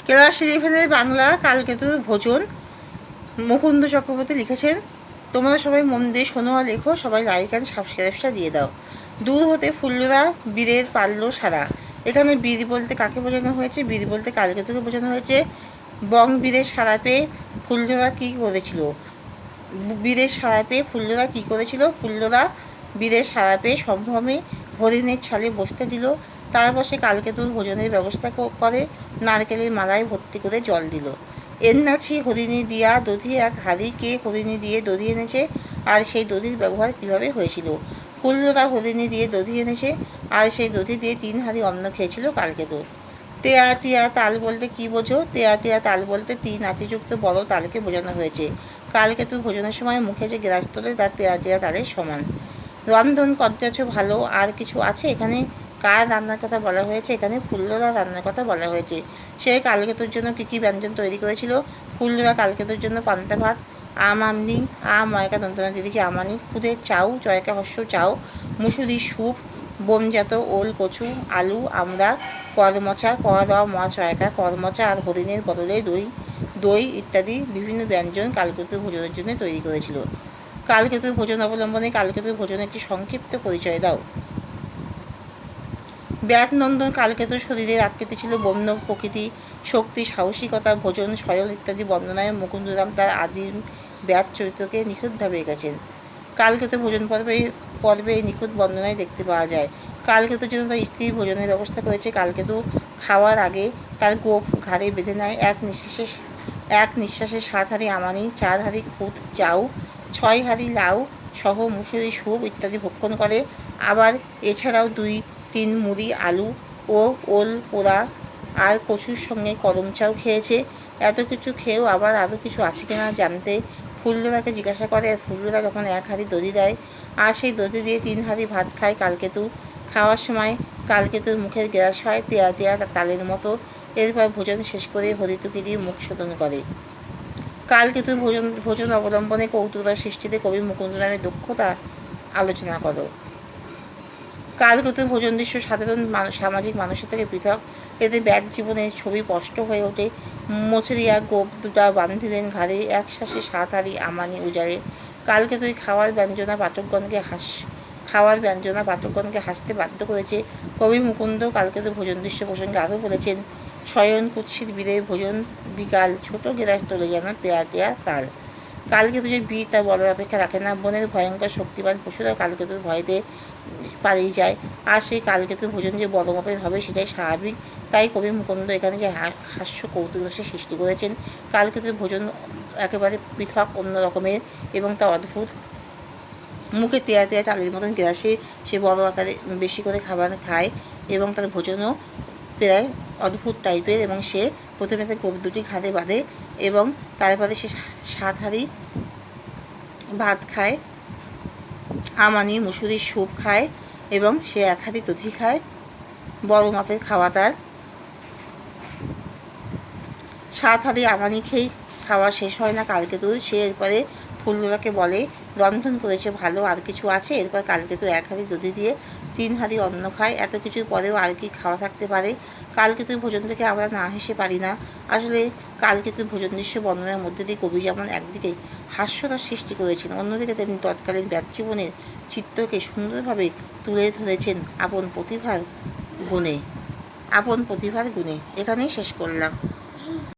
Class ইলেভেনের বাংলা কালকেতুর ভোজন মুকুন্দ চক্রবর্তী লিখেছেন। তোমরা সবাই মন দিয়ে শোনো আর লেখো, সবাই লাইক অ্যান্ড সাবস্ক্রাইবটা দিয়ে দাও। দূর হতে ফুল্লরা বীরের পারল সারা। এখানে বীর বলতে কাকে বোঝানো হয়েছে? বীর বলতে কালকেতুকে বোঝানো হয়েছে। বং বীরের সারা পেয়ে ফুল্লরা কী করেছিল? বীরের সারা পেয়ে ফুল্লরা কী করেছিল? ফুল্লরা বীরের সারা পেয়ে সম্ভ্রমে হরিণের ছালে বসতে দিল। তারপর সে কালকেতুর ভোজনের ব্যবস্থা করে নারকেলের মালায় ভর্তি করে জল দিল। এন্নাছি হরিণী দিয়া দধি এক হাড়ি, কে হরিণী দিয়ে দধি এনেছে আর সেই দধির ব্যবহার কীভাবে হয়েছিল? ফুল্লরা হরিণী দিয়ে দধি এনেছে আর সেই দধি দিয়ে 3 হাঁড়ি অন্ন খেয়েছিল কালকেতু। তেয়াটিয়া তাল বলতে কী বোঝো? তেয়াটিয়া তাল বলতে 3 আটিযুক্ত বড় তালকে বোঝানো হয়েছে। কালকেতু ভোজনের সময় মুখে যে গ্রাস তোলে তার তেয়াটিয়া তালের সমান। রন্ধন করতেছ ভালো, আর কিছু আছে? এখানে কার রান্নার কথা বলা হয়েছে? এখানে ফুল্লরা রান্নার কথা বলা হয়েছে। সে কালকেতুর জন্য কী কী ব্যঞ্জন তৈরি করেছিল? ফুল্লরা কালকেতুর জন্য পান্তা ভাত, আমনি ময়কা দন্তনা দিদিকে আমানি, খুদের চাউ জয়কা হস্য চাউ, মুসুরি স্যুপ, বোমজাত ওল কচু আলু আমরা, করমচা চয়কা করমচা আর হরিণের বদলে দই দই ইত্যাদি বিভিন্ন ব্যঞ্জন কালকেতুর ভোজনের জন্য তৈরি করেছিল। কালকেতুর ভোজন অবলম্বনে কালকেতুর ভোজনের একটি সংক্ষিপ্ত পরিচয় দাও। ব্যাতনন্দন কালকেতুর শরীরের আকৃতি ছিল বন্য প্রকৃতি, শক্তি, সাহসিকতা, ভোজন, স্বয়ং ইত্যাদি বর্ণনায় মুকুন্দরাম তার আদিম ব্যাত চরিত্রকে নিখুঁতভাবে এঁকেছেন। কালকেতু ভোজন পর্বে এই নিখুঁত বর্ণনায় দেখতে পাওয়া যায়। কালকেতুর জন্য তার স্ত্রী ভোজনের ব্যবস্থা করেছে। কালকেতু খাওয়ার আগে তার গোপ ঘাড়ে বেঁধে নেয়। এক নিঃশ্বাসে 7 হাঁড়ি আমানি, 4 হাঁড়ি খুদ চাউ, 6 হাঁড়ি লাউ সহ মুসুরি স্যুপ ইত্যাদি ভক্ষণ করে। আবার এছাড়াও 2-3 মুড়ি আলু ও ওল পোড়া আর কচুর সঙ্গে কদম চাউ খেয়েছে। এত কিছু খেয়েও আবার আরও কিছু আছে কিনা জানতে ফুল্লরাকে জিজ্ঞাসা করে, আর ফুল্লরা যখন 1 হাঁড়ি দধি দেয় আর সেই দধি দিয়ে 3 হাঁড়ি ভাত খায় কালকেতু। খাওয়ার সময় কালকেতুর মুখের গ্রাস হয় তেয়াটিয়া তালের মতো। এরপর ভোজন শেষ করে হরিতুকি দিয়ে মুখ শোধন করে। কালকেতুর ভোজন অবলম্বনে কৌতুকতার সৃষ্টিতে কবি মুকুন্দরামের দক্ষতা আলোচনা করো। কালকেতুর ভোজন দৃশ্য সাধারণ সামাজিক মানুষের থেকে পৃথক। এতে ব্যাত জীবনের ছবি স্পষ্ট হয়ে ওঠে। মচরিয়া গোপ দুটা বান্ধিলেন ঘাড়ে, এক শ্বাসে 7 হাঁড়ি আমানি উজাড়ে। কালকেতুই খাওয়ার ব্যঞ্জনা পাঠকগণকে হাসতে বাধ্য করেছে। কবি মুকুন্দ কালকেতু ভোজন দৃশ্য প্রসঙ্গে আরও বলেছেন, শয়ন কুৎসিত বীরের ভোজন বিকাল, ছোট গেরাস তোলে যেন তেয়াটিয়া তাল। কালকেতু যে বীর তা বলার অপেক্ষা রাখে না। বনের ভয়ঙ্কর শক্তিমান পশুরা কালকেতুর ভয়তে পালিয়ে যায়, আর সেই কালকেতুর ভোজন যে বড় মাপের হবে সেটাই স্বাভাবিক। তাই কবি মুকুন্দ এখানে যে হাস্য কৌতুক রসের সৃষ্টি করেছেন। কালকেতুর ভোজন একেবারে পৃথক, অন্য রকমের এবং তা অদ্ভুত। মুখে তেয়া তেয়া টালের মতন গ্রাসে সে বড় আকারে বেশি করে খাবার খায় এবং তার ভোজনও প্রায় অদ্ভুত টাইপের। এবং সে প্রথমে তার গোপ দুটি ঘাড়ে বাঁধে এবং তারপরে সে 7 হাঁড়ি ভাত খায়, আমানি মুসুরির স্যুপ খায় এবং সে 1 হাঁড়ি দধি খায়। বড় মাপের খাওয়া তার। 7 হাঁড়ি আমানি খেয়েই খাওয়া শেষ হয় না কালকেতুর। সে এরপরে ফুল্লরাকে বলে, রন্ধন করেছে ভালো, আর কিছু আছে? এরপর কালকেতু 1 হাঁড়ি দধি দিয়ে 3 হাঁড়ি অন্ন খায়। এত কিছুর পরেও আর কি খাওয়া থাকতে পারে? কালকেতুর ভোজন থেকে আমরা না হেসে পারি না। আসলে কালকেতুর ভোজন দৃশ্য বর্ণনার মধ্যে দিয়ে কবি যেমন একদিকে হাস্যরস সৃষ্টি করেছেন, অন্যদিকে তেমনি তৎকালীন ব্যতজীবনের চিত্রকে সুন্দরভাবে তুলে ধরেছেন আপন প্রতিভার গুণে। এখানেই শেষ করলাম।